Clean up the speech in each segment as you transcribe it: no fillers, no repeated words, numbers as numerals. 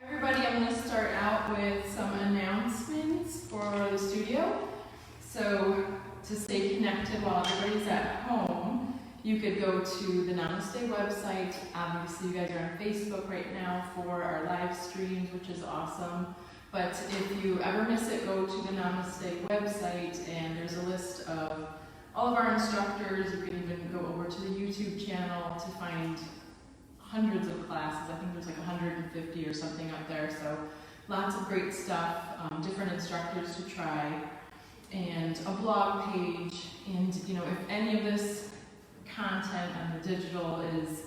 Everybody, I'm going to start out with some announcements for the studio. So to stay connected while everybody's at home, you could go to the Namaste website. Obviously, you guys are on Facebook right now for our live streams, which is awesome. But if you ever miss it, go to the Namaste website, and there's a list of all of our instructors. You can even go over to the YouTube channel to find hundreds of classes. I think there's like 150 or something up there. So lots of great stuff, different instructors to try, and a blog page. And if any of this content on the digital is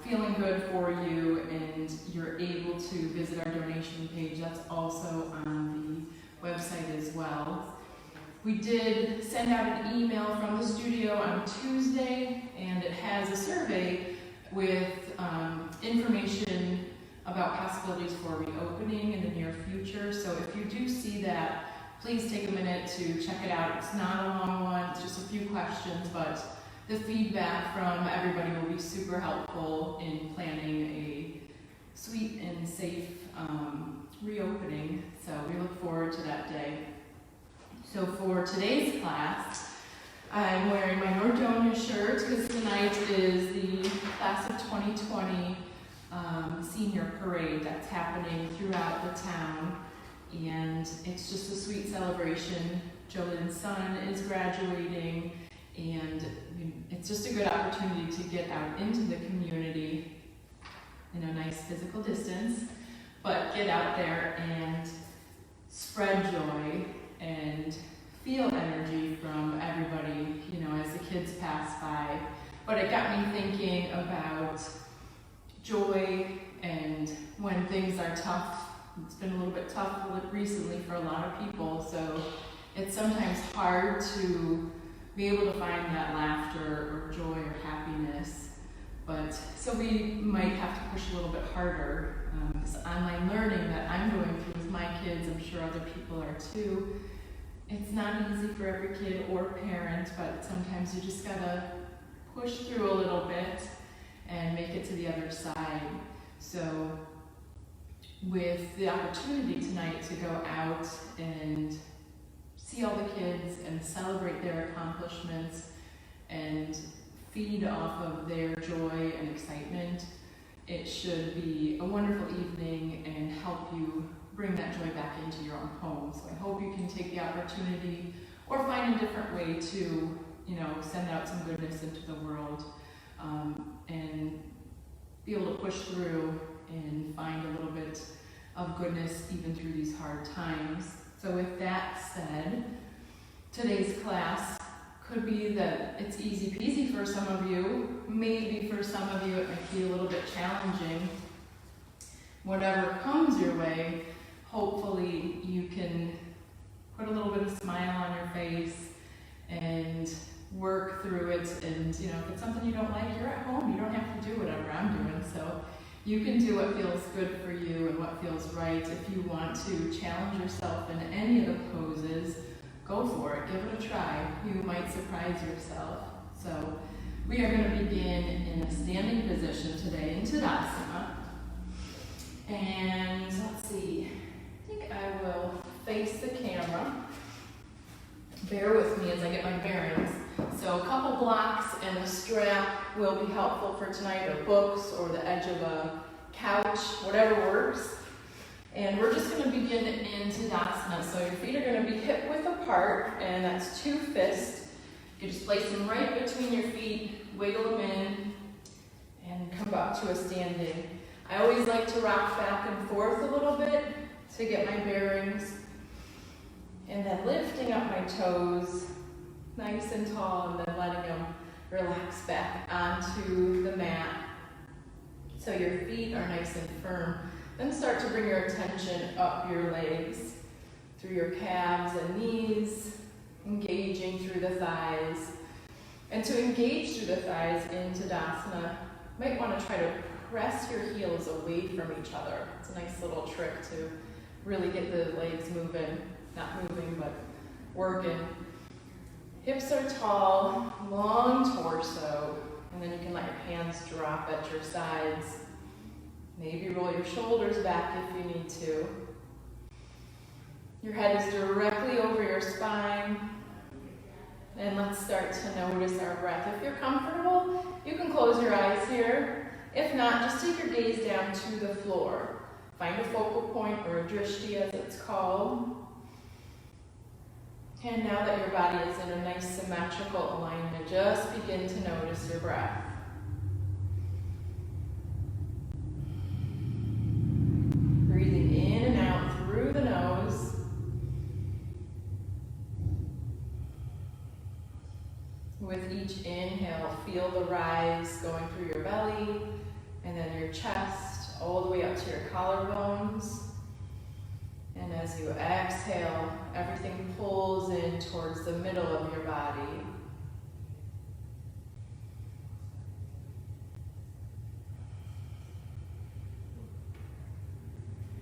feeling good for you and you're able to visit our donation page, that's also on the website as well. We did send out an email from the studio on Tuesday, and it has a survey with information about possibilities for reopening in the near future. So if you do see that, please take a minute to check it out. It's not a long one, it's just a few questions, but the feedback from everybody will be super helpful in planning a sweet and safe reopening. So we look forward to that day. So for today's class, I'm wearing my Nordonia shirt because tonight is the class of 2020 senior parade that's happening throughout the town. And it's just a sweet celebration. Jolin's son is graduating, and it's just a good opportunity to get out into the community in a nice physical distance, but get out there and spread joy and feel energy from everybody, as the kids pass by. But it got me thinking about joy and when things are tough. It's been a little bit tough recently for a lot of people, so it's sometimes hard to be able to find that laughter or joy or happiness. But so we might have to push a little bit harder. This online learning that I'm going through with my kids, I'm sure other people are too. It's not easy for every kid or parent, but sometimes you just gotta push through a little bit and make it to the other side. So with the opportunity tonight to go out and see all the kids and celebrate their accomplishments and feed off of their joy and excitement, it should be a wonderful evening and help you bring that joy back into your own home. So I hope you can take the opportunity or find a different way to, send out some goodness into the world, and be able to push through and find a little bit of goodness even through these hard times. So with that said, today's class could be that it's easy peasy for some of you. Maybe for some of you it might be a little bit challenging. Whatever comes your way, hopefully you can put a little bit of smile on your face and work through it. And if it's something you don't like, you're at home. You don't have to do whatever I'm doing. So you can do what feels good for you and what feels right. If you want to challenge yourself in any of the poses, go for it. Give it a try. You might surprise yourself. So we are going to begin in a standing position today in Tadasana. And let's see, I think I will face the camera. Bear with me as I get my bearings. So a couple blocks and a strap will be helpful for tonight, or books, or the edge of a couch, whatever works. And we're just going to begin in Tadasana. So your feet are going to be hip width apart, and that's 2 fists. You just place them right between your feet, wiggle them in, and come up to a standing. I always like to rock back and forth a little bit to get my bearings. And then lifting up my toes, nice and tall, and then letting them relax back onto the mat. So your feet are nice and firm. Then start to bring your attention up your legs, through your calves and knees, engaging through the thighs. And to engage through the thighs in Tadasana, you might want to try to press your heels away from each other. It's a nice little trick to really get the legs moving, not moving, but working. Hips are tall, long torso, and then you can let your hands drop at your sides. Maybe roll your shoulders back if you need to. Your head is directly over your spine. And let's start to notice our breath. If you're comfortable, you can close your eyes here. If not, just take your gaze down to the floor. Find a focal point, or a drishti as it's called. And now that your body is in a nice symmetrical alignment, just begin to notice your breath. Breathing in and out through the nose. With each inhale, feel the rise going through your belly, and then your chest, all the way up to your collarbones. And as you exhale, everything pulls in towards the middle of your body.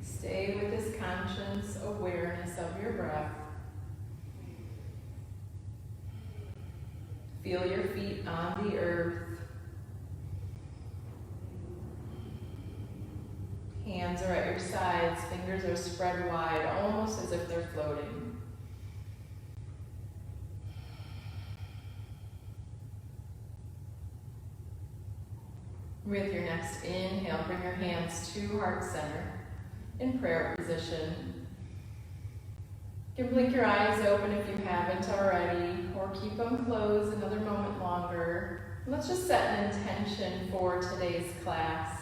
Stay with this conscious awareness of your breath. Feel your feet on the earth. Hands are at your sides, fingers are spread wide, almost as if they're floating. With your next inhale, bring your hands to heart center in prayer position. You can blink your eyes open if you haven't already, or keep them closed another moment longer. Let's just set an intention for today's class.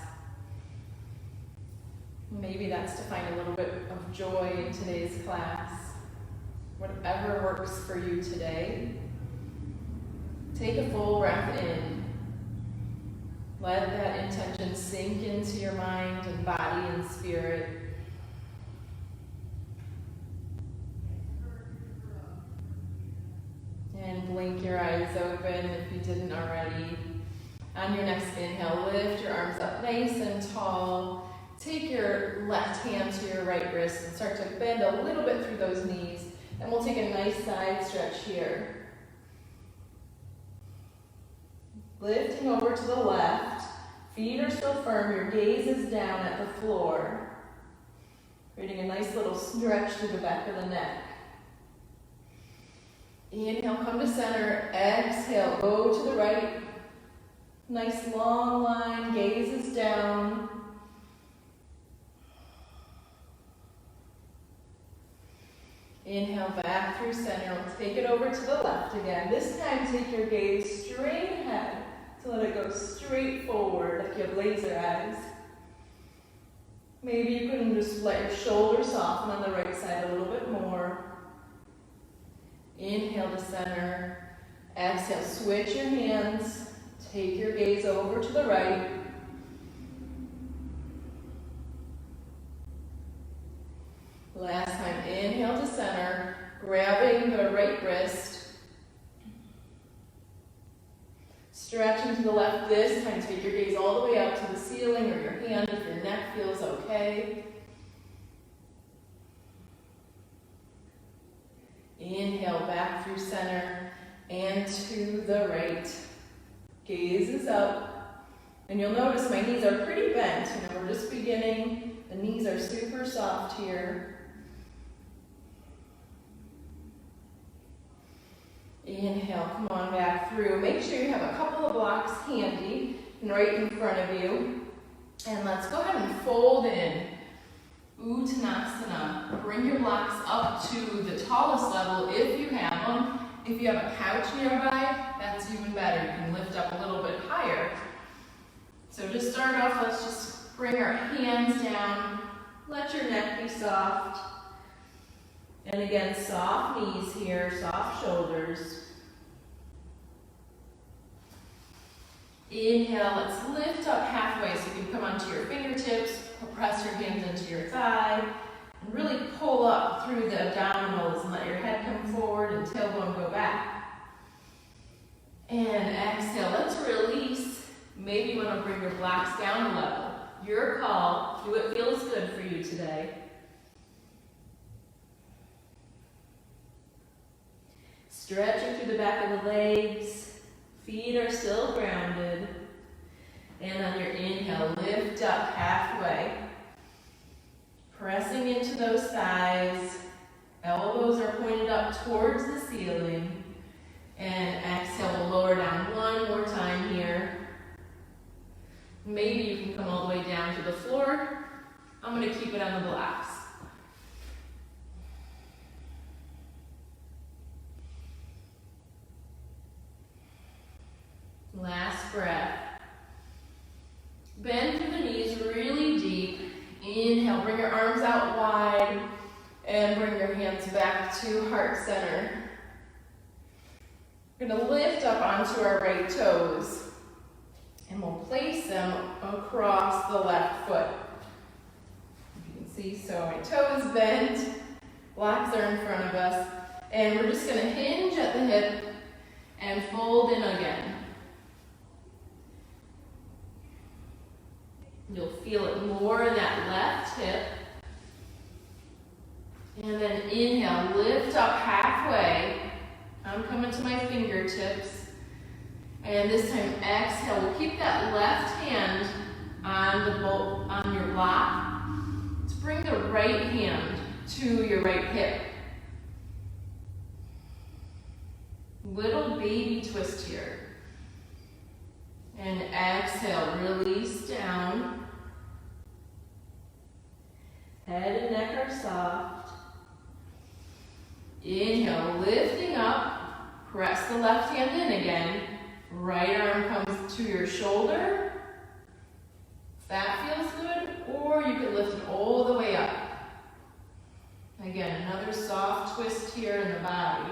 Maybe that's to find a little bit of joy in today's class. Whatever works for you today. Take a full breath in. Let that intention sink into your mind and body and spirit. And blink your eyes open if you didn't already. On your next inhale, lift your arms up nice and tall. Take your left hand to your right wrist and start to bend a little bit through those knees. And we'll take a nice side stretch here. Lifting over to the left. Feet are still firm. Your gaze is down at the floor. Creating a nice little stretch through the back of the neck. Inhale, come to center. Exhale, go to the right. Nice long line. Gaze is down. Inhale back through center. Let's take it over to the left again. This time take your gaze straight ahead. So let it go straight forward like you have laser eyes. Maybe you can just let your shoulders soften on the right side a little bit more. Inhale to center. Exhale, switch your hands. Take your gaze over to the right. Last time, inhale to center, grabbing the right wrist. Stretching to the left this time, take your gaze all the way up to the ceiling or your hand if your neck feels okay. Inhale back through center and to the right. Gaze is up. And you'll notice my knees are pretty bent. We're just beginning. The knees are super soft here. Inhale, come on back through. Make sure you have a couple of blocks handy and right in front of you. And let's go ahead and fold in. Uttanasana. Bring your blocks up to the tallest level if you have them. If you have a couch nearby, that's even better. You can lift up a little bit higher. So just start off, let's just bring our hands down. Let your neck be soft. And again, soft knees here, soft shoulders. Inhale, let's lift up halfway so you can come onto your fingertips, press your hands into your thigh, and really pull up through the abdominals and let your head come forward and tailbone go back. And exhale, let's release. Maybe you want to bring your blocks down a level. Your call, do what feels good for you today. Stretching through the back of the legs. Feet are still grounded. And on your inhale, lift up halfway. Pressing into those thighs. Elbows are pointed up towards the ceiling. And exhale, we'll lower down one more time here. Maybe you can come all the way down to the floor. I'm going to keep it on the blocks. Last breath. Bend through the knees really deep. Inhale, bring your arms out wide and bring your hands back to heart center. We're going to lift up onto our right toes and we'll place them across the left foot. You can see, so my toe is bent, blocks are in front of us, and we're just going to hinge at the hip and fold in again. You'll feel it more in that left hip. And then inhale, lift up halfway. I'm coming to my fingertips. And this time exhale, we'll keep that left hand on your block. Let's bring the right hand to your right hip. Little baby twist here. And exhale, release down. Head and neck are soft. Inhale, lifting up. Press the left hand in again. Right arm comes to your shoulder. If that feels good, or you can lift it all the way up. Again, another soft twist here in the body.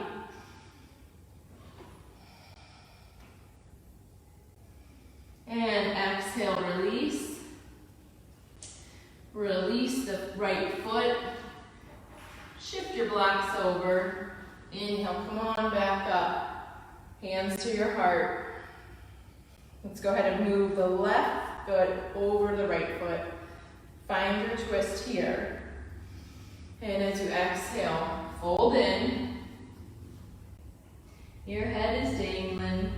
And exhale, release. Release the right foot. Shift your blocks over. Inhale, come on back up. Hands to your heart. Let's go ahead and move the left foot over the right foot. Find your twist here. And as you exhale, fold in. Your head is dangling.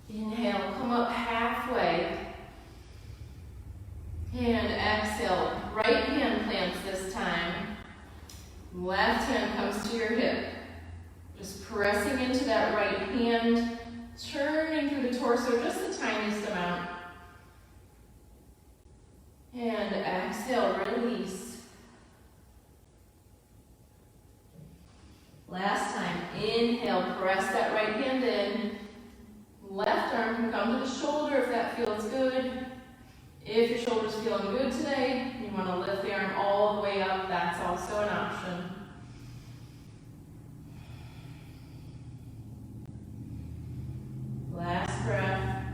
Inhale, come up halfway. And exhale, right hand plants this time. Left hand comes to your hip. Just pressing into that right hand, turning through the torso just the tiniest amount. And exhale, release. Last time, inhale, press that right hand in. Left arm can come to the shoulder if that feels good. If your shoulder's feeling good today, you want to lift the arm all the way up, that's also an option. Last breath.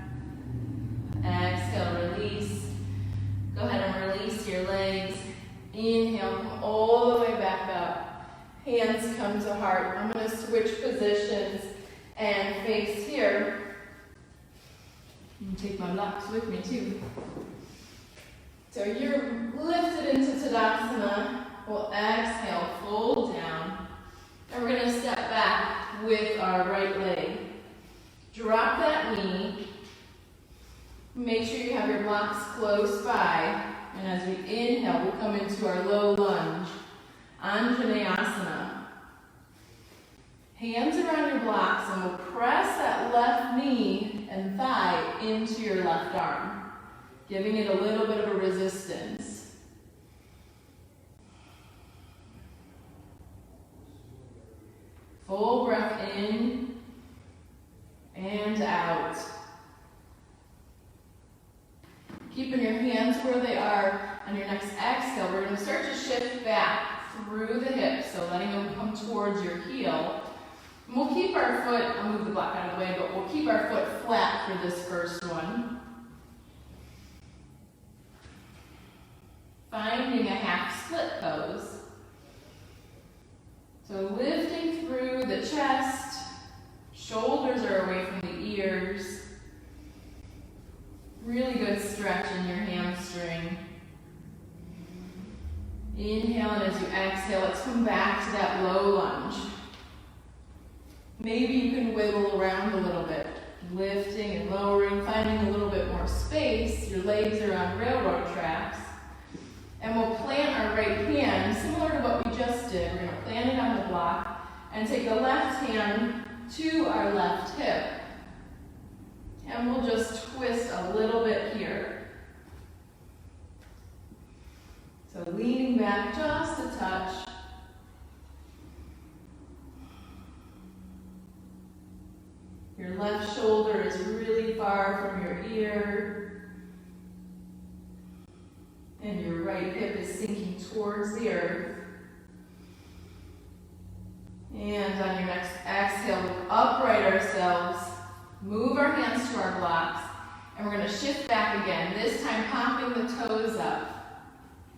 Exhale, release. Go ahead and release your legs. Inhale, come all the way back up. Hands come to heart. I'm going to switch positions and face here. And take my blocks with me too. So you're lifted into Tadasana. We'll exhale, fold down. And we're going to step back with our right leg. Drop that knee. Make sure you have your blocks close by. And as we inhale, we'll come into our low lunge. Anjaneyasana. Hands around your blocks and we'll press that left knee and thigh into your left arm, giving it a little bit of a resistance. Full breath in and out. Keeping your hands where they are. On your next exhale, we're going to start to shift back through the hips, so letting them come towards your heel. And we'll keep our foot, I'll move the block out of the way, but we'll keep our foot flat for this first one. Finding a half split pose. So lifting through the chest, shoulders are away from the ears. Really good stretch in your hamstring. Inhale, and as you exhale, let's come back to that low lunge. Maybe you can wiggle around a little bit, lifting and lowering, finding a little bit more space. Your legs are on railroad tracks. And we'll plant our right hand, similar to what we just did. We're going to plant it on the block and take the left hand to our left hip. And we'll just twist a little bit here. So leaning back just a touch. Your left shoulder is really far from your ear. And your right hip is sinking towards the earth. And on your next exhale, we'll upright ourselves. Move our hands to our blocks. And we're going to shift back again. This time popping the toes up.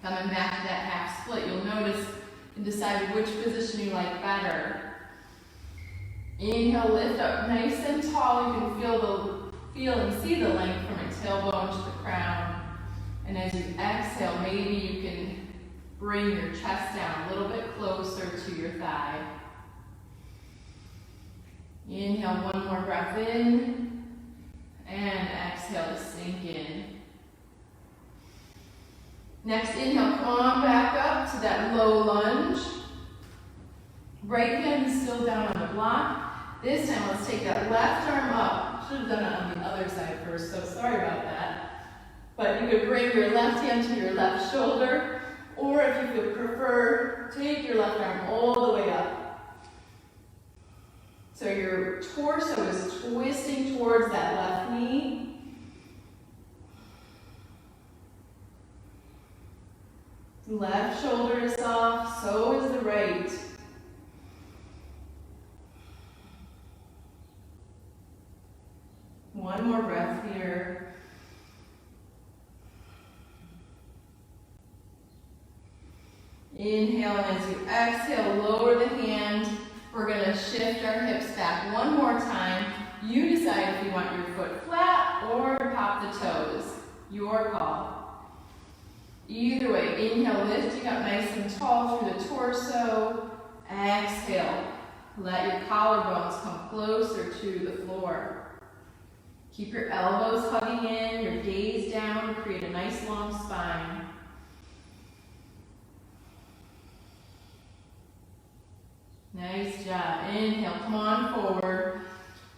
Coming back to that half split. You'll notice and decide which position you like better. Inhale, lift up nice and tall. You can feel and see the length from your tailbone to the crown. And as you exhale, maybe you can bring your chest down a little bit closer to your thigh. Inhale, one more breath in. And exhale to sink in. Next inhale, come on back up to that low lunge. Right hand is still down on the block. This time, let's take that left arm up. Should have done it on the other side first, so sorry about that. But you could bring your left hand to your left shoulder, or if you could prefer, take your left arm all the way up. So your torso is twisting towards that left knee. Left shoulder is soft, so is the right. One more breath here. Inhale, and as you exhale, lower the hand. We're going to shift our hips back one more time. You decide if you want your foot flat or pop the toes. Your call. Either way, inhale, lift you up nice and tall through the torso. Exhale. Let your collarbones come closer to the floor. Keep your elbows hugging in, your gaze down, create a nice long spine. Nice job. Inhale, come on forward.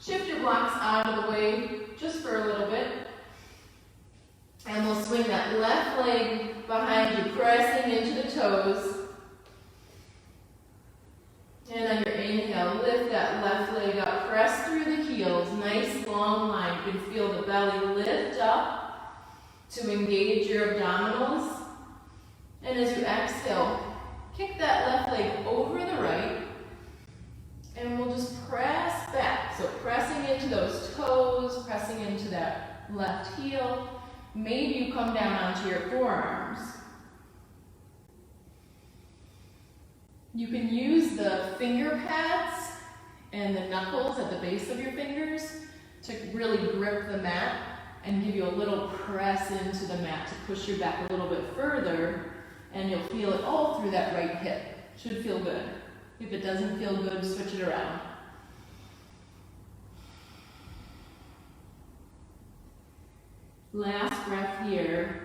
Shift your blocks out of the way just for a little bit. And we'll swing that left leg behind you, pressing into the toes. And on your inhale, lift that left leg up, press through the heels, nice long line. You can feel the belly lift up to engage your abdominals. And as you exhale, kick that left leg over the right, and we'll just press back. So pressing into those toes, pressing into that left heel. Maybe you come down onto your forearms. You can use the finger pads and the knuckles at the base of your fingers to really grip the mat and give you a little press into the mat to push you back a little bit further, and you'll feel it all through that right hip. Should feel good. If it doesn't feel good, switch it around. Last breath here.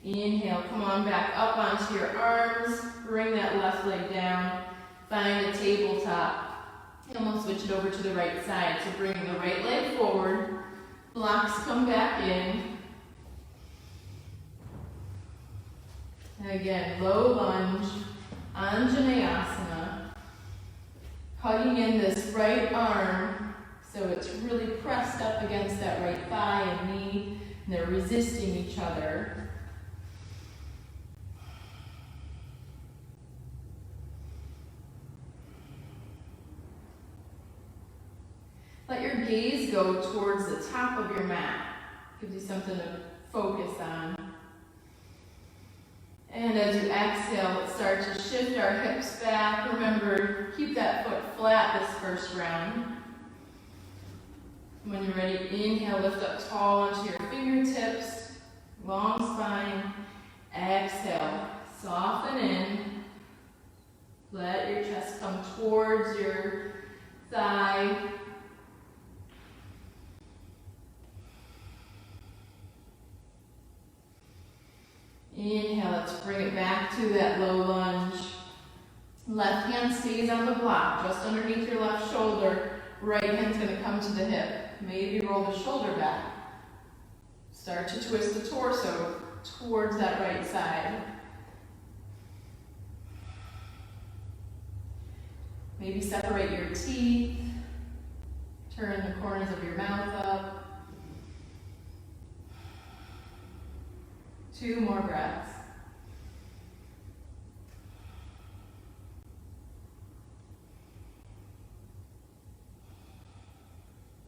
Inhale, come on back up onto your arms. Bring that left leg down. Find a tabletop. And we'll switch it over to the right side. So bring the right leg forward. Blocks come back in. Again, low lunge, Anjaneyasana. Hugging in this right arm so it's really pressed up against that right thigh and knee, and they're resisting each other. Let your gaze go towards the top of your mat. Gives you something to focus on. And as you exhale, let's start to shift our hips back. Remember, keep that foot flat this first round. When you're ready, inhale, lift up tall onto your fingertips. Long spine. Exhale, soften in. towards your thigh. Inhale, let's bring it back to that low lunge. Left hand stays on the block, just underneath your left shoulder. Right hand's going to come to the hip. Maybe roll the shoulder back. Start to twist the torso towards that right side. Maybe separate your teeth. Turn the corners of your mouth up. 2 more breaths.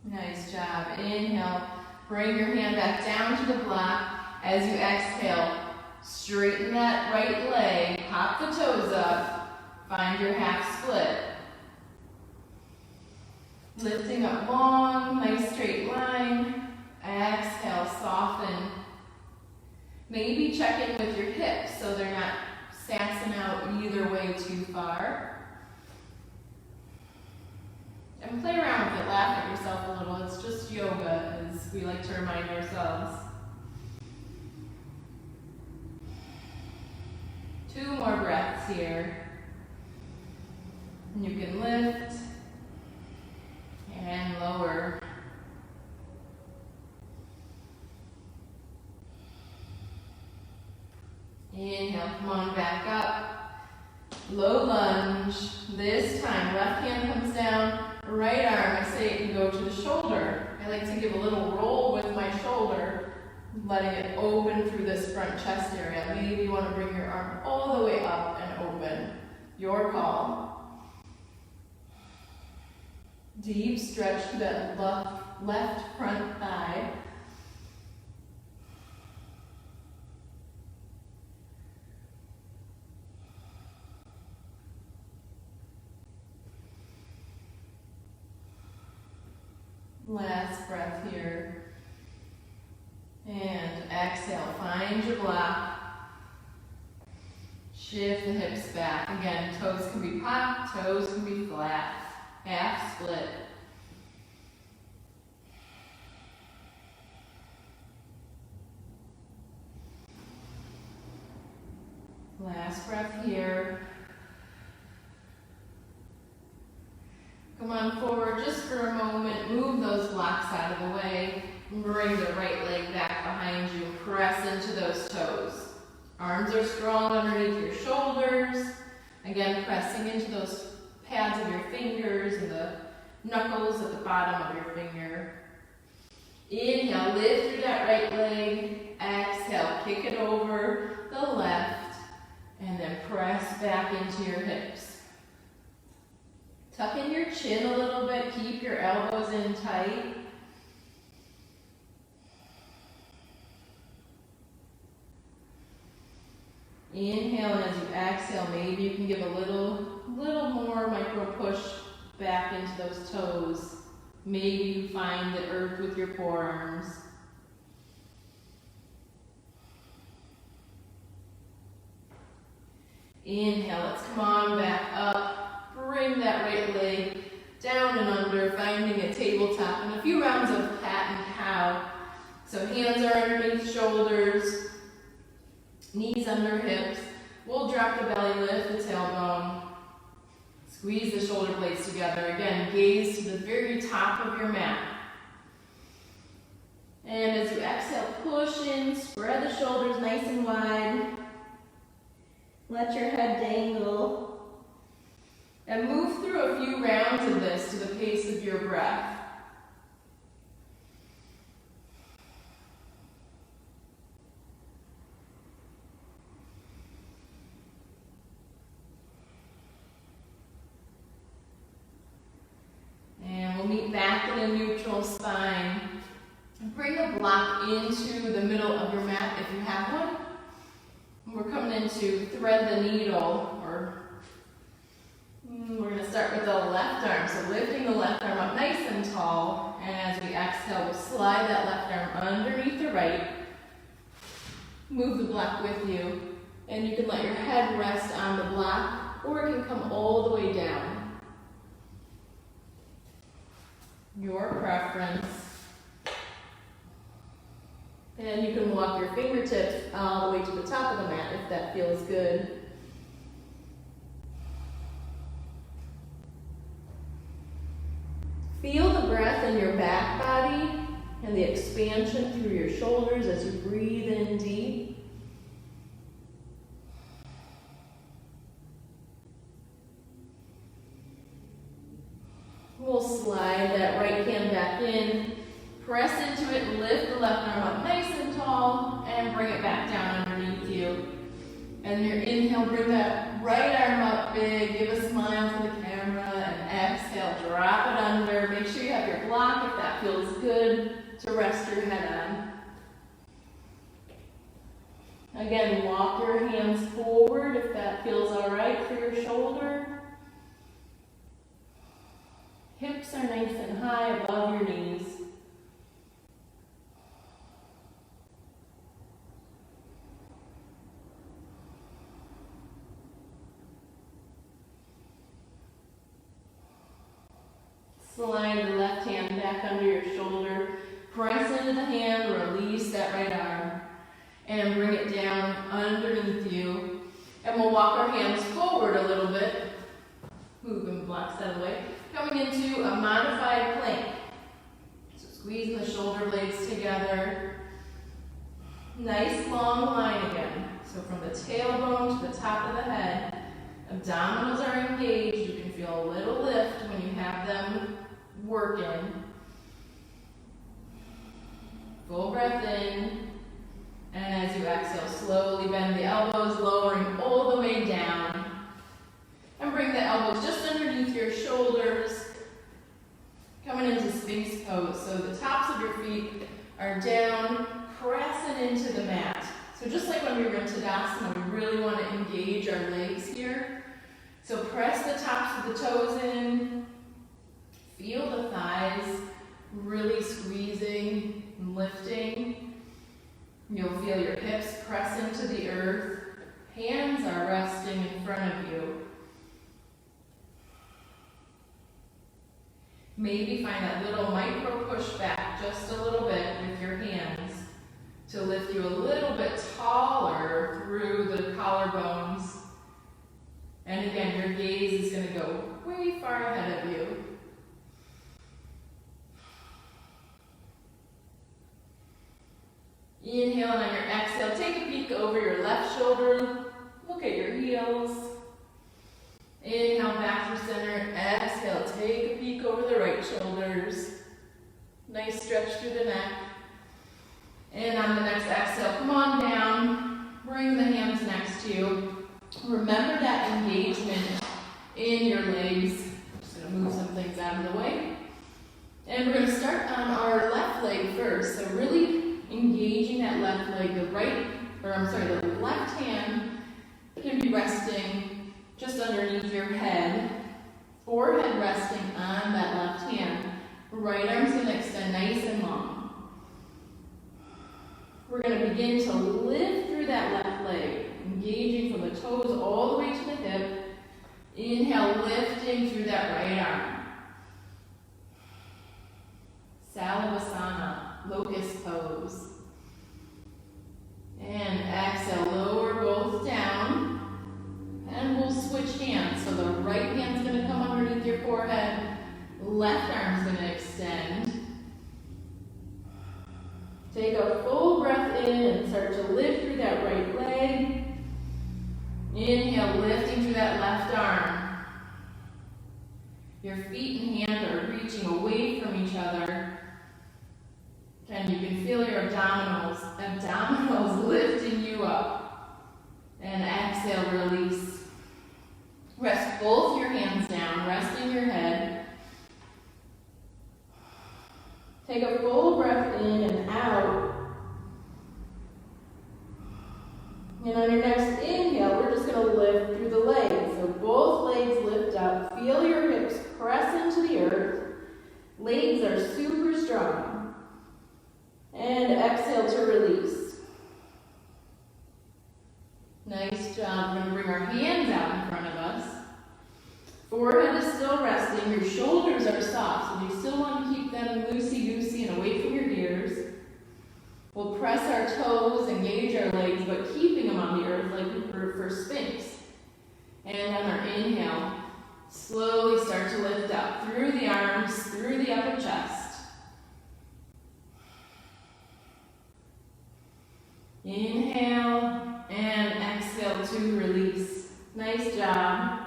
Nice job. Inhale. Bring your hand back down to the block. As you exhale, straighten that right leg. Hop the toes up. Find your half split. Lifting up long, nice straight line. Exhale, soften. Maybe check in with your hips so they're not sassing out either way too far. And play around with it, laugh at yourself a little. It's just yoga, as we like to remind ourselves. 2 more breaths here. And you can lift and lower. Inhale, come on back up. Low lunge. This time, left hand comes down, right arm, I say it can go to the shoulder. I like to give a little roll with my shoulder, letting it open through this front chest area. Maybe you want to bring your arm all the way up and open. Your call. Deep stretch to that left front thigh. Last breath here. And exhale, find your block. Shift the hips back. Again, toes can be popped, toes can be flat. Half split. Last breath here. Come on forward just for a moment. Move those blocks out of the way. Bring the right leg back behind you. Press into those toes. Arms are strong underneath your shoulders. Again, pressing into those pads of your fingers and the knuckles at the bottom of your finger. Inhale, lift through that right leg. Exhale, kick it over the left. And then press back into your hips. Tuck in your chin a little bit. Keep your elbows in tight. Inhale, and as you exhale, maybe you can give a little more micro push back into those toes. Maybe you find the earth with your forearms. Inhale, let's come on back up. Bring that right leg down and under, finding a tabletop, and a few rounds of cat and cow. So hands are underneath shoulders, knees under hips. We'll drop the belly, lift the tailbone. Squeeze the shoulder blades together. Again, gaze to the very top of your mat. And as you exhale, push in, spread the shoulders nice and wide. Let your head dangle. And move through a few rounds of this to the pace of your breath. And we'll meet back in a neutral spine. Bring the block into the middle of your mat if you have one. We're coming into thread the needle, or we're going to start with the left arm. So lifting the left arm up nice and tall. And as we exhale, we'll slide that left arm underneath the right. Move the block with you. And you can let your head rest on the block, or it can come all the way down. your preference. And you can walk your fingertips all the way to the top of the mat if that feels good. Feel the breath in your back body and the expansion through your shoulders as you breathe in deep. We'll slide that right hand back in, press into it, lift the left arm up nice and tall, and bring it back down underneath you. And your inhale, bring that right arm up big, give a smile to the camera, and exhale, drop it under. Make sure you have your block if that feels good to rest your head on. Again, walk your hands forward if that feels all right for your shoulder. Hips are nice and high above your knees. Slide the left hand back under your shoulder. Press into the hand, release that right arm. And bring it down underneath you. And we'll walk our hands forward a little bit. Moving the blocks out of the way. Coming into a modified plank. So squeezing the shoulder blades together. Nice long line again. So from the tailbone to the top of the head, abdominals are engaged. You can feel a little lift when you have them working. Full breath in. And as you exhale, slowly bend the elbows, lowering all the way down. And bring the elbows just underneath your shoulders. Coming into Sphinx pose. So the tops of your feet are down, pressing into the mat. So just like when we were in Tadasana, we really want to engage our legs here. So press the tops of the toes in. Feel the thighs really squeezing and lifting. You'll feel your hips press into the earth. Hands are resting in front of you. Maybe find that little micro push back just a little bit with your hands to lift you a little bit taller through the collarbones. And again, your gaze is going to go way far ahead of you. Inhale, and on your exhale, take a peek over your left shoulder. Look at your heels. Inhale back through center. Exhale, take a peek over the right shoulders. Nice stretch through the neck. And on the next exhale, come on down. Bring the hands next to you. Remember that engagement in your legs. Just going to move some things out of the way. And we're going to start on our left leg first. So really engaging that left leg. The left hand can be resting just underneath your head. Forehead resting on that left hand. Right arm's going to extend nice and long. We're going to begin to lift through that left leg, engaging from the toes all the way to the hip. Inhale, lifting through that right arm. Salavasana, locust pose. And exhale, lower both down. And we'll switch hands. So the right hand's going to come underneath your forehead. Left arm's going to extend. Take a full breath in and start to lift through that right leg. Inhale, lifting through that left arm. Your feet and hands are reaching away from each other. And you can feel your abdominals lifting you up. And exhale, release. Rest both your hands down, resting your head. Take a full breath in and out. And on your next inhale, we're just going to lift through the legs. So both legs lift up. Feel your hips press into the earth. Legs are super strong. And exhale to release. Nice job. We're going to bring our hands out in front of us. Forehead is still resting. Your shoulders are soft, so you still want to keep them press our toes, engage our legs, but keeping them on the earth like we were for Sphinx. And on our inhale, slowly start to lift up through the arms, through the upper chest. Inhale and exhale to release. Nice job.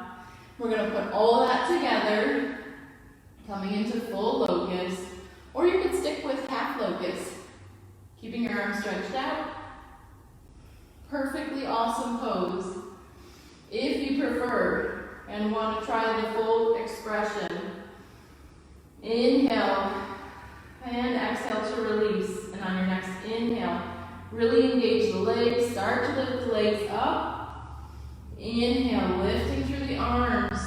We're going to put all that together, coming into full locust, or you could stick with half locust, keeping your arms stretched out. Perfectly awesome pose. If you prefer and want to try the full expression, inhale and exhale to release. And on your next inhale, really engage the legs. Start to lift the legs up. Inhale, lifting through the arms.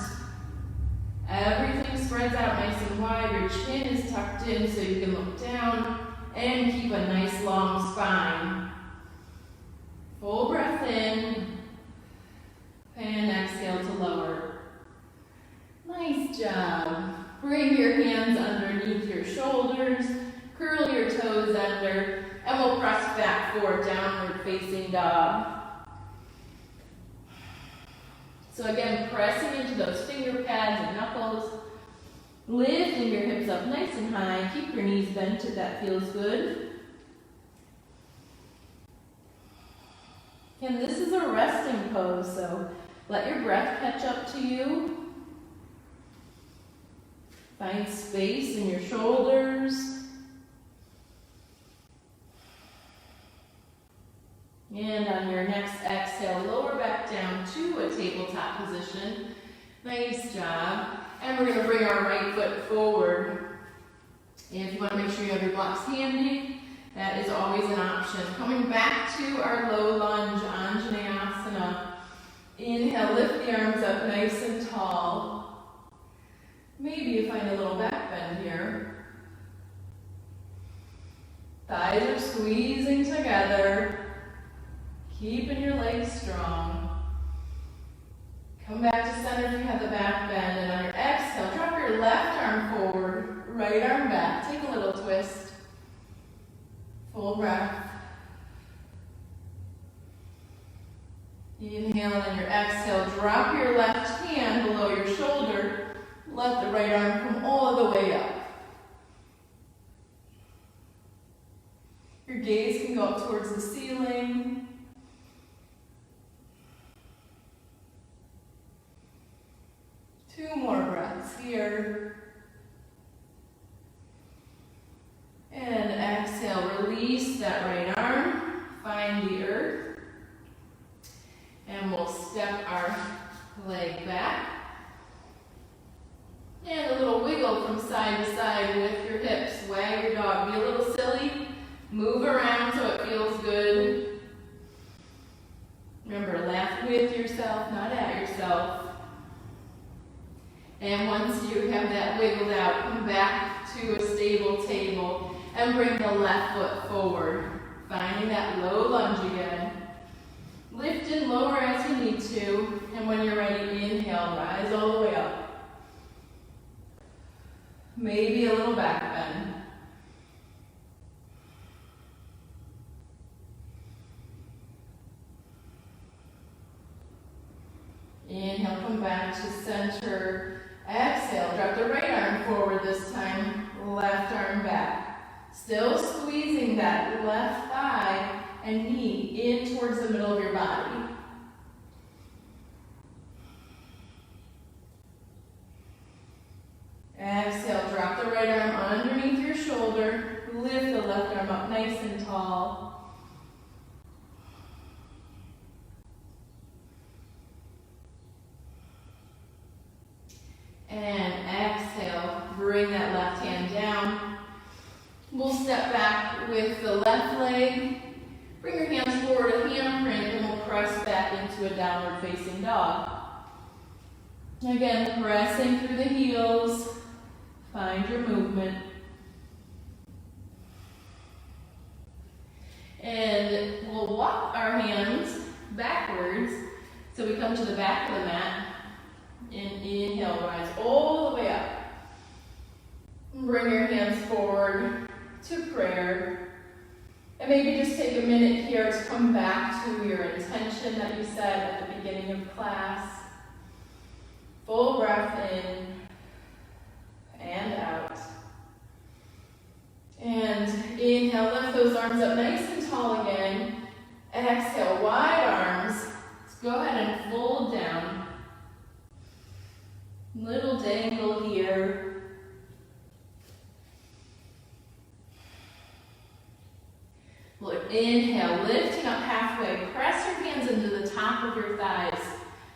Everything spreads out nice and wide. Your chin is tucked in so you can look down and keep a nice long spine. Full breath in and exhale to lower. Nice job. Bring your hands underneath your shoulders, curl your toes under, and we'll press back for downward facing dog. So again, pressing into those finger pads and knuckles, lifting your hips up nice and high. Keep your knees bent if that feels good. And this is a resting pose, so let your breath catch up to you. Find space in your shoulders. And on your next exhale, lower back down to a tabletop position. Nice job. And we're going to bring our right foot forward. And if you want to make sure you have your blocks handy, that is always an option. Coming back to our low lunge, Anjaneyasana. Inhale, lift the arms up nice and tall. Maybe you find a little back bend here. Thighs are squeezing together. Keeping your legs strong. Come back to center if you have the back bend, and on your exhale, drop your left arm forward, right arm back. Take a little twist. Full breath. Inhale, and on your exhale, drop your left hand below your shoulder. Let the right arm come all the way up. Your gaze can go up towards the ceiling. Two more breaths here. And exhale, release that right arm. Find the earth. And we'll step our leg back. And a little wiggle from side to side with your hips. Wag your dog. Be a little silly. Move around so it feels good. Remember, laugh with yourself, not at yourself. And once you have that wiggled out, come back to a stable table and bring the left foot forward. Finding that low lunge again. Lift and lower as you need to. And when you're ready, inhale, rise all the way up. Maybe a little back bend. Inhale, come back to center. Exhale, drop the right arm forward this time, left arm back. Still squeezing that left thigh and knee in towards the middle of your body. Exhale, drop the right arm underneath your shoulder, lift the left arm up nice and tall. And exhale, bring that left hand down. We'll step back with the left leg. Bring your hands forward, a handprint, and we'll press back into a downward facing dog. Again, pressing through the heels. Find your movement. And we'll walk our hands backwards so we come to the back of the mat. And inhale, rise all the way up. Bring your hands forward to prayer. And maybe just take Full breath in and out. And inhale, lift those arms up nice and tall again. Exhale, wide arms. Let's go ahead and fold down. Little dangle here. Inhale, lifting up halfway. Press your hands into the top of your thighs.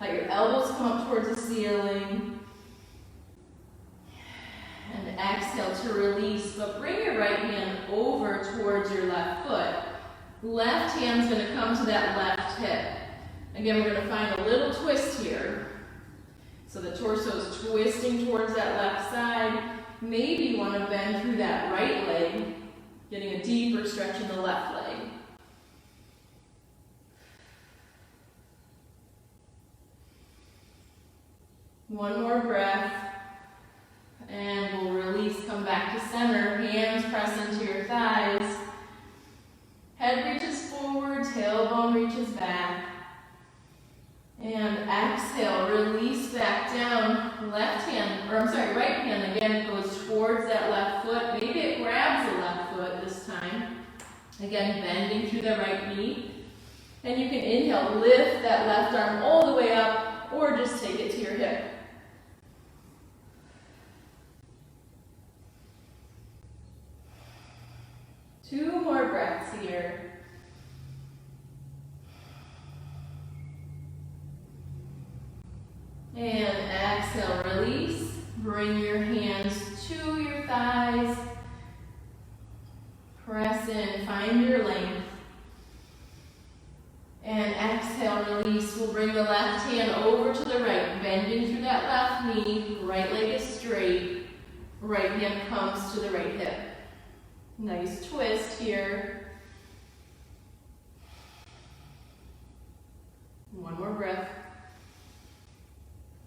Let your elbows come up towards the ceiling. And exhale to release, but bring your right hand over towards your left foot. Left hand's going to come to that left hip. Again, we're going to find a little twist here. So the torso is twisting towards that left side. Maybe you want to bend through that right leg, getting a deeper stretch in the left leg. One more breath. And we'll release, come back to center. Hands press into your thighs. Head reaches forward, tailbone reaches back. And exhale, release back down. Left hand, right hand again goes towards that left foot. Maybe it grabs the left foot this time. Again, bending through the right knee. And you can inhale, lift that left arm all the way up, or just take it to your hip. Two more breaths here. And exhale, release. Bring your hands to your thighs. Press in, find your length. And exhale, release. We'll bring the left hand over to the right, bending through that left knee. Right leg is straight. Right hand comes to the right hip. Nice twist here. One more breath.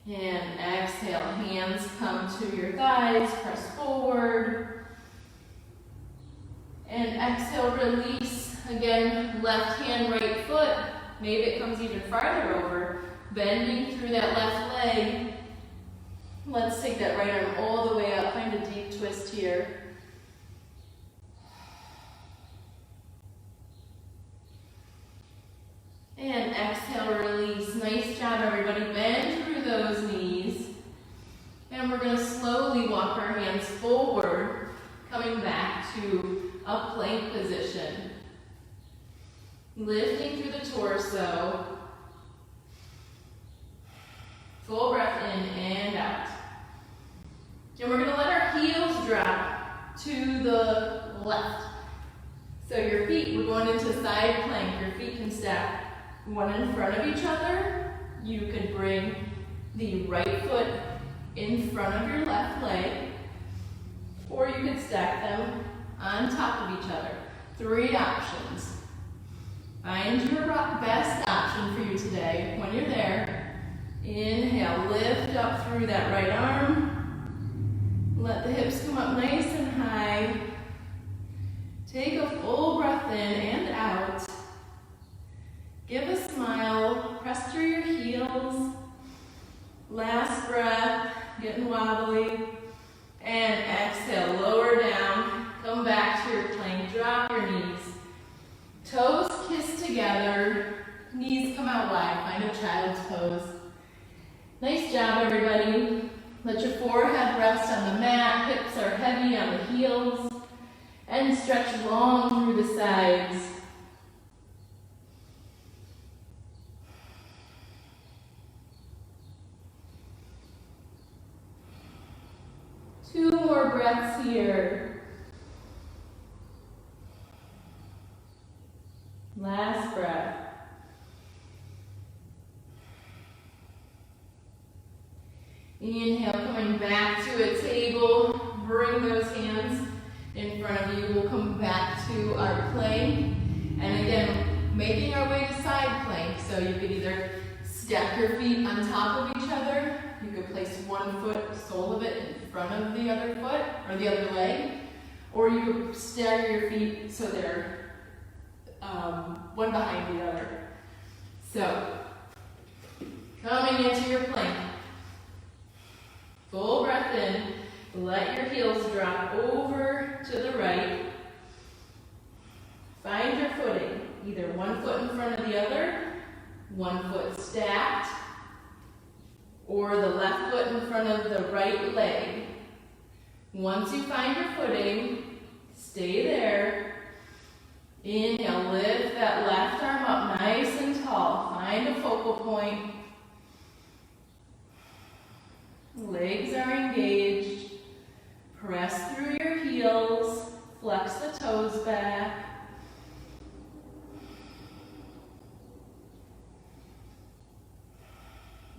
And exhale, hands come to your thighs, press forward. And exhale, release. Again, left hand, right foot. Maybe it comes even farther over. Bending through that left leg. Let's take that right arm all the way up. Find a deep twist here. And exhale, release. Nice job, everybody. Bend through those knees. And we're going to slowly walk our hands forward, coming back to a plank position. Lifting through the torso. Full breath in and out. And we're going to let our heels drop to the left. So your feet, we're going into side plank. Your feet can stack one in front of each other. You could bring the right foot in front of your left leg, or you could stack them on top of each other. Three options. Find your best option for you today. When you're there, inhale, lift up through that right arm. Let the hips come up nice and high. Take a full breath in and out. Give a smile, press through your heels. Last breath, getting wobbly. And exhale, lower down. Come back to your plank, drop your knees. Toes kiss together, knees come out wide, find a child's pose. Nice job, everybody. Let your forehead rest on the mat, hips are heavy on the heels, and stretch long through the sides. Two more breaths here. Last breath. Inhale, coming back to a table. Bring those hands in front of you. We'll come back to our plank. And again, making our way to side plank. So you could either stack your feet on top of each other. You could place one foot, sole of it, in front of the other foot, or the other leg. Or you could stagger your feet so they're one behind the other. So, coming into your plank. Let your heels drop over to the right. Find your footing, either one foot in front of the other, one foot stacked, or the left foot in front of the right leg. Once you find your footing, stay there. Inhale, lift that left arm up nice and tall. Find a focal point. Legs are engaged. Press through your heels. Flex the toes back.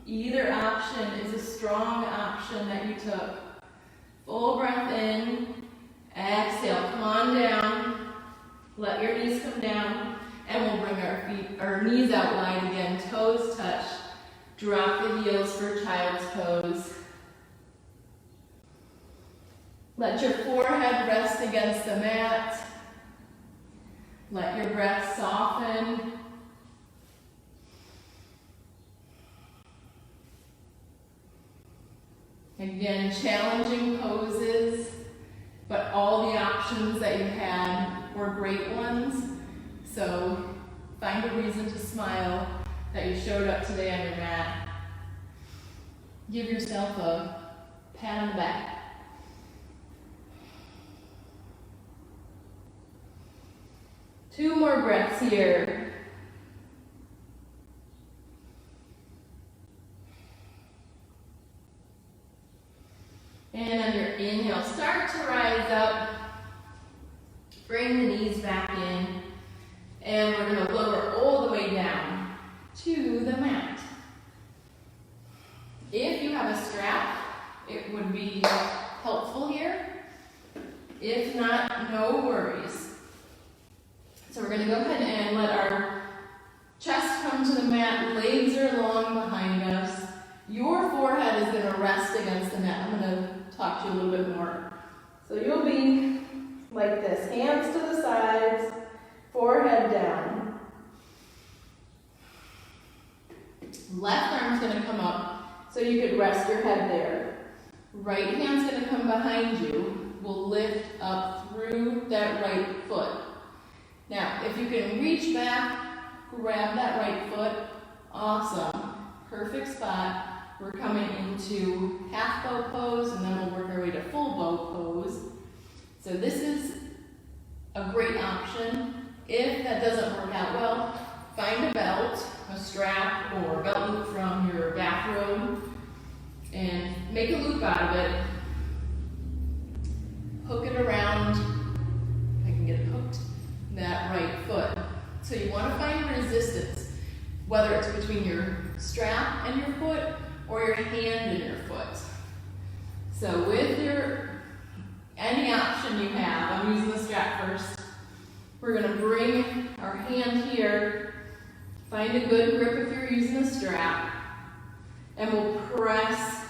Either option is a strong option that you took. Full breath in. Exhale, come on down. Let your knees come down. And we'll bring our knees out wide again. Toes touch. Drop the heels for child's pose. Let your forehead rest against the mat. Let your breath soften. Again, challenging poses, but all the options that you had were great ones. So find a reason to smile that you showed up today on your mat. Give yourself a pat on the back. Two more breaths here. And on your inhale, start to rise up. Bring the knees back in. And we're going to lower all the way down to the mat. If you have a strap, it would be helpful here. If not, no worries. So we're going to go ahead and let our chest come to the mat. Legs are long behind us. Your forehead is going to rest against the mat. I'm going to talk to you a little bit more. So you'll be like this. Hands to the sides, forehead down. Left arm's going to come up so you could rest your head there. Right hand's going to come behind you. We'll lift up through that right foot. Now, if you can reach back, grab that right foot. Awesome. Perfect spot. We're coming into half bow pose, and then we'll work our way to full bow pose. So this is a great option. If that doesn't work out well, find a belt, a strap, or a belt loop from your bathrobe, and make a loop out of it. Hook it around, if I can get it hooked, that right foot. So you want to find resistance, whether it's between your strap and your foot or your hand and your foot. So with any option you have, I'm using the strap first. We're going to bring our hand here, find a good grip if you're using a strap, and we'll press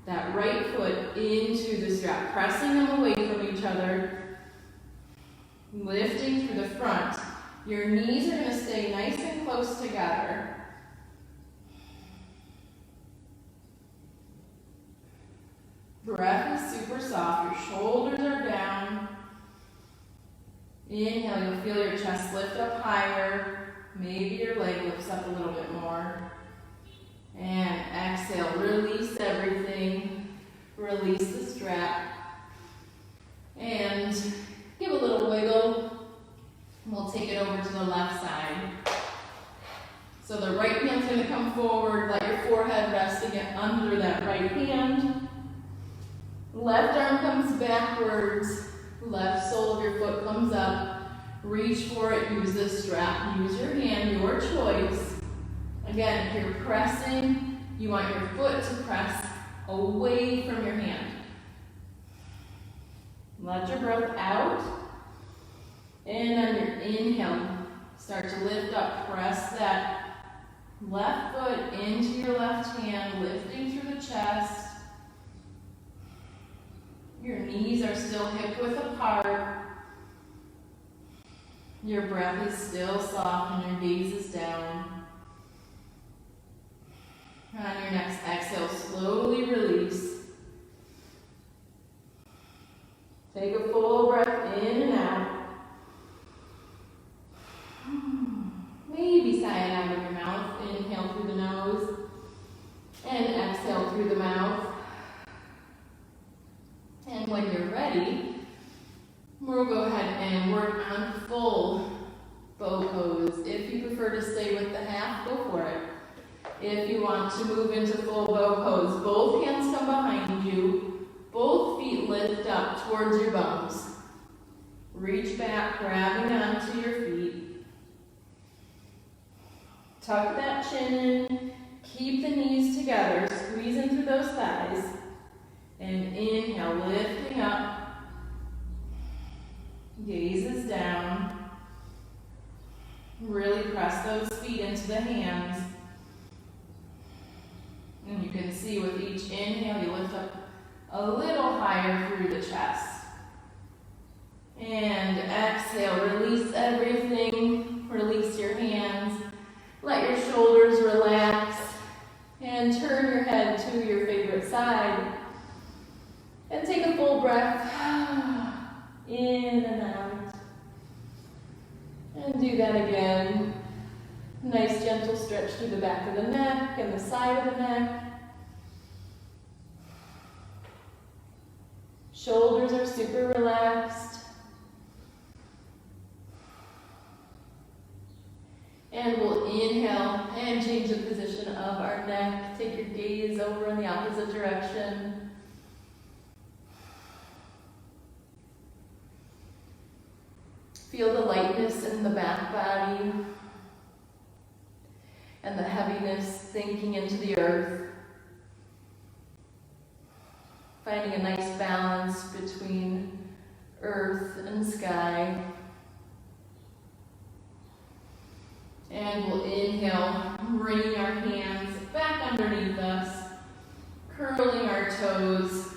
that right foot into the strap, pressing them away from each other. Lifting through the front. Your knees are going to stay nice and close together. Breath is super soft. Your shoulders are down. Inhale, you'll feel your chest lift up higher. Maybe your leg lifts up a little bit more. And exhale, release everything. Release the strap. And give a little wiggle. We'll take it over to the left side. So the right hand's going to come forward. Let your forehead rest again under that right hand. Left arm comes backwards. Left sole of your foot comes up. Reach for it. Use this strap. Use your hand, your choice. Again, if you're pressing, you want your foot to press away from your hand. Let your breath out. And on your inhale, start to lift up. Press that left foot into your left hand, lifting through the chest. Your knees are still hip width apart. Your breath is still soft and your gaze is down. On your next exhale, slowly release. And exhale through the mouth. And when you're ready, we'll go ahead and work on full bow pose. If you prefer to stay with the half, go for it. If you want to move into full bow pose, both hands come behind you, both feet lift up towards your bums. Reach back, grabbing onto your feet. Tuck that chin in, keep the knees together, squeezing through those thighs. And inhale, lifting up, gazes down. Really press those feet into the hands. And you can see with each inhale, you lift up a little higher through the chest. And exhale, release everything. Release your hands. Let your shoulders relax. And turn your head to your favorite side. And take a full breath. In and out. And do that again. Nice gentle stretch through the back of the neck and the side of the neck. Shoulders are super relaxed. And we'll inhale and change the position of our neck. Take your gaze over in the opposite direction. Feel the lightness in the back body and the heaviness sinking into the earth. Finding a nice balance between earth and sky. And we'll inhale, bringing our hands back underneath us, curling our toes.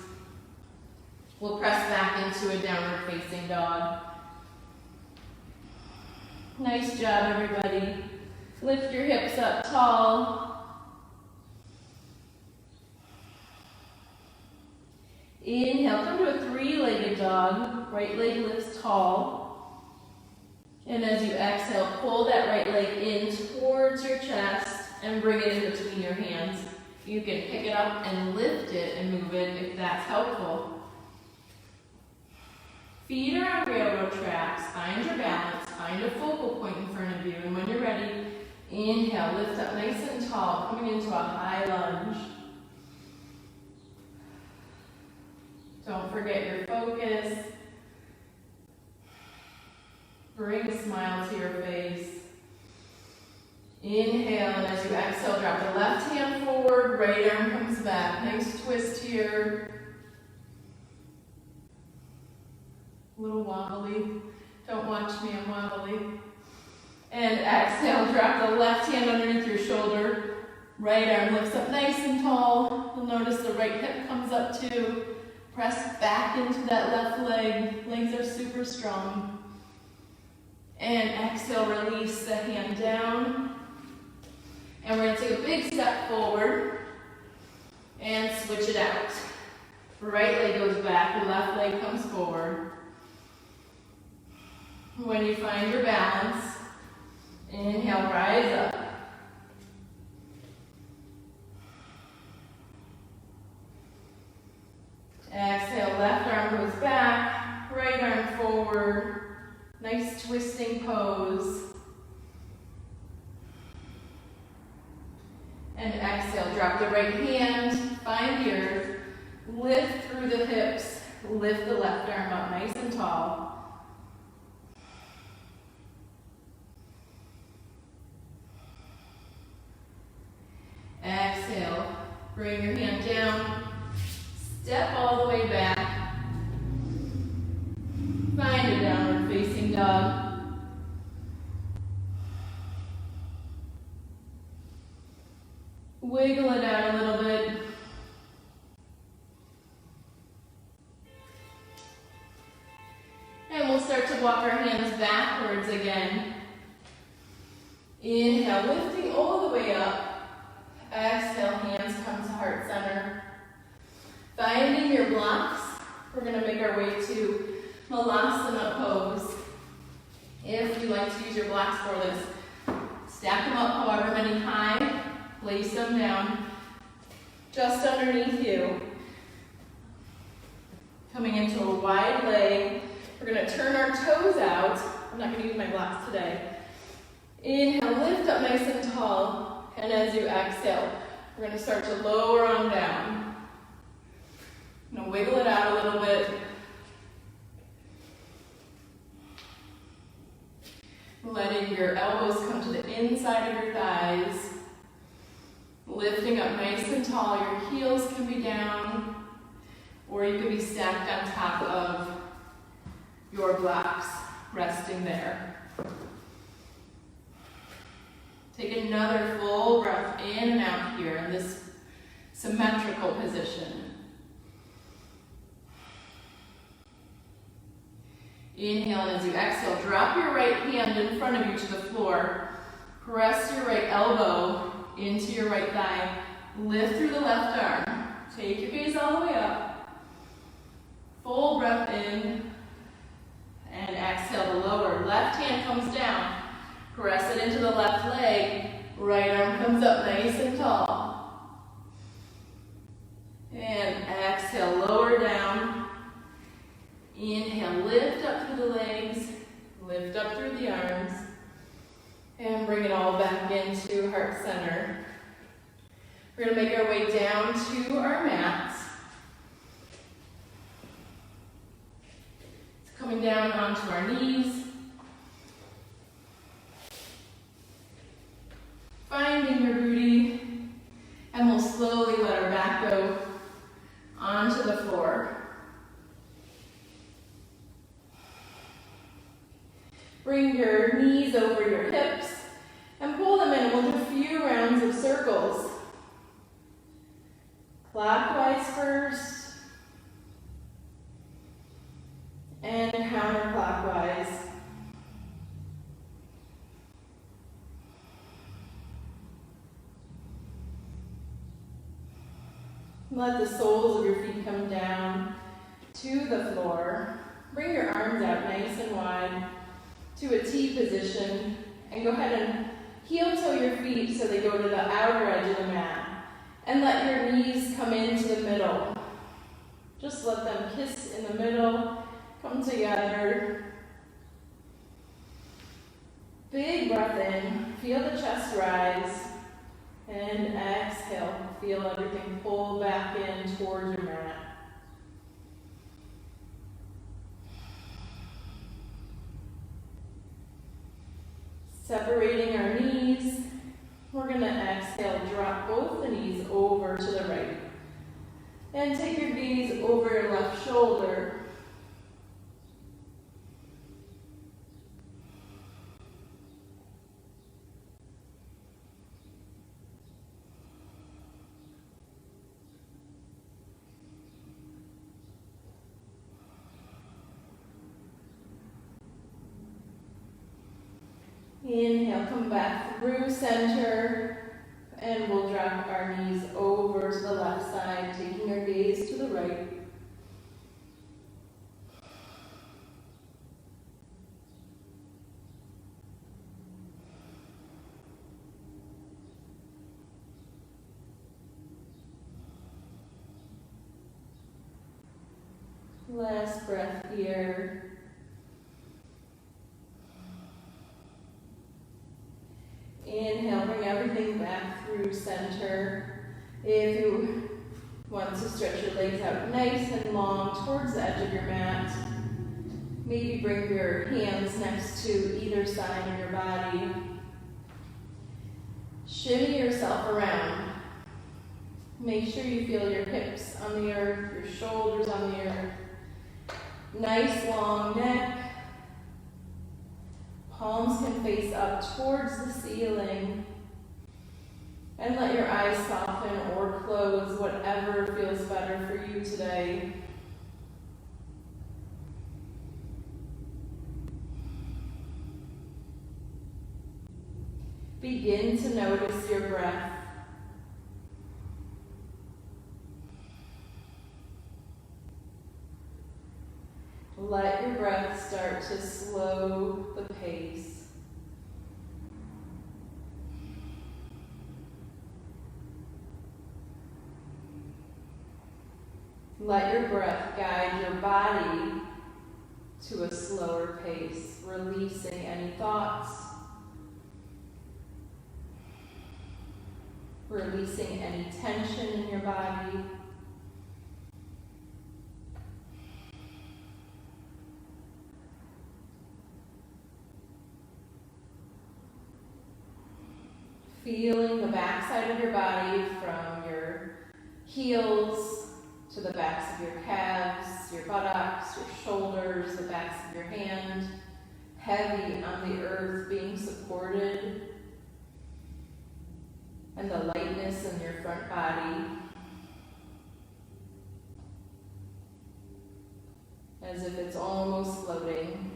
We'll press back into a downward facing dog. Nice job, everybody. Lift your hips up tall. Inhale, come to a three-legged dog. Right leg lifts tall. And as you exhale, pull that right leg in towards your chest and bring it in between your hands. You can pick it up and lift it and move it if that's helpful. Feet are on railroad tracks. Find your balance. Find a focal point in front of you. And when you're ready, inhale, lift up nice and tall, coming into a high lunge. Don't forget your focus. Bring a smile to your face. Inhale, and as you exhale, drop the left hand forward, right arm comes back. Nice twist here. A little wobbly. Don't watch me, I'm wobbly. And exhale, drop the left hand underneath your shoulder. Right arm lifts up nice and tall. You'll notice the right hip comes up too. Press back into that left leg. Legs are super strong. And exhale, release the hand down. And we're going to take a big step forward and switch it out. Right leg goes back, left leg comes forward. When you find your balance, inhale, rise up. Exhale, left arm goes back, right arm forward. Nice twisting pose. And exhale, drop the right hand, find the earth, lift through the hips, lift the left arm up nice and tall. Exhale, bring your hand down, step all the way back, find a downward facing dog. Wiggle it out a little bit. And we'll start to walk our hands backwards again. Inhale, lifting all the way up. Exhale, hands come to heart center. Finding your blocks, we're going to make our way to Malasana pose. If you like to use your blocks for this, stack them up however many high, place them down. just underneath you. Coming into a wide leg. We're going to turn our toes out. I'm not going to use my blocks today. Inhale, lift up nice and tall. And as you exhale, we're going to start to lower on down. I'm going to wiggle it out a little bit. Letting your elbows come to the inside of your thighs. Lifting up nice and tall. Your heels can be down, or you can be stacked on top of your blocks, resting there. Take another full breath in and out here in this symmetrical position. Inhale, and as you exhale, drop your right hand in front of you to the floor. Press your right elbow into your right thigh. Lift through the left arm. Take your gaze all the way up. Full breath in. And exhale to lower. Left hand comes down. Press it into the left leg. Right arm comes up nice and tall. And exhale, lower down. Inhale, lift up through the legs. Lift up through the arms. And bring it all back into heart center. We're going to make our way down to our mats. Coming down onto our knees. Finding your booty. And we'll slowly let our back go onto the floor. Bring your knees over your hips and pull them in. We'll do a few rounds of circles. Clockwise first. And counterclockwise. Let the soles of your feet come down to the floor. Bring your arms out nice and wide to a T position. And go ahead and heel toe your feet so they go to the outer edge of the mat. And let your knees come into the middle. Just let them kiss in the middle. Come together. Big breath in. Feel the chest rise. And exhale. Feel everything pull back in towards your mat. Separating our knees. We're going to exhale. Drop both the knees over to the right. And take your gaze over your left shoulder. Inhale, come back through center, and we'll drop our knees over to the left side, taking our gaze to the right. Last breath here. Inhale, bring everything back through center. If you want to stretch your legs out nice and long towards the edge of your mat, maybe bring your hands next to either side of your body. Shimmy yourself around. Make sure you feel your hips on the earth, your shoulders on the earth. Nice long neck. Palms can face up towards the ceiling. And let your eyes soften or close, whatever feels better for you today. Begin to notice your breath. Let your breath start to slow the pace. Let your breath guide your body to a slower pace, releasing any thoughts, releasing any tension in your body. Feeling the backside of your body from your heels to the backs of your calves, your buttocks, your shoulders, the backs of your hand, heavy on the earth, being supported, and the lightness in your front body, as if it's almost floating.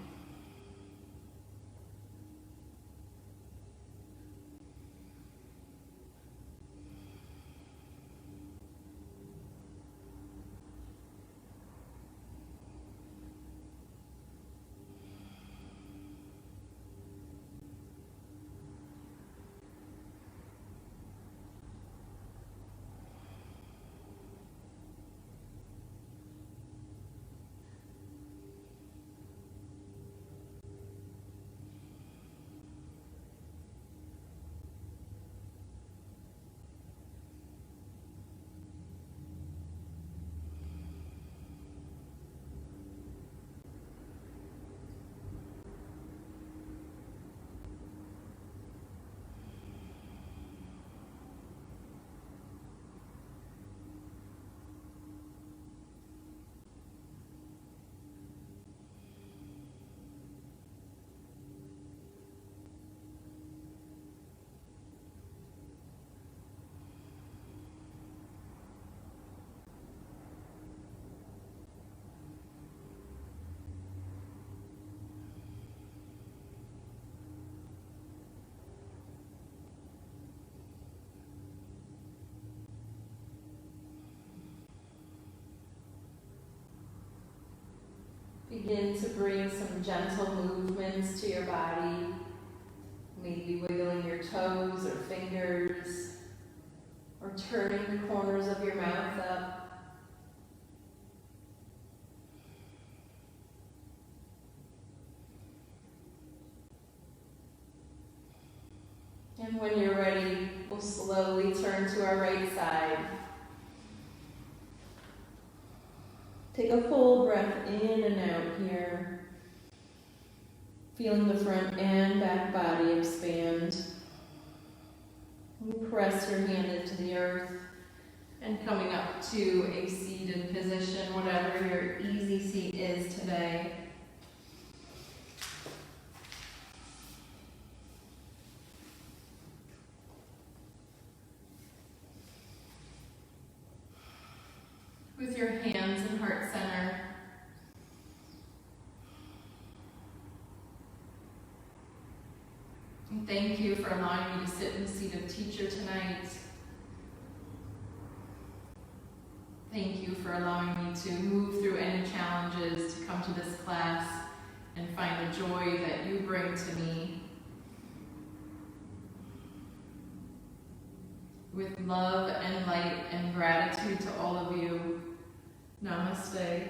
Begin to bring some gentle movements to your body, maybe wiggling your toes or fingers, or turning the corners of your mouth up. And when you're ready, we'll slowly turn to our right side. Take a full breath in and out here, feeling the front and back body expand. And press your hand into the earth and coming up to a seated position, whatever your easy seat is today. With your hands in heart center, and thank you for allowing me to sit in the seat of teacher tonight. Thank you for allowing me to move through any challenges, to come to this class and find the joy that you bring to me. With love and light and gratitude to all of you. Namaste.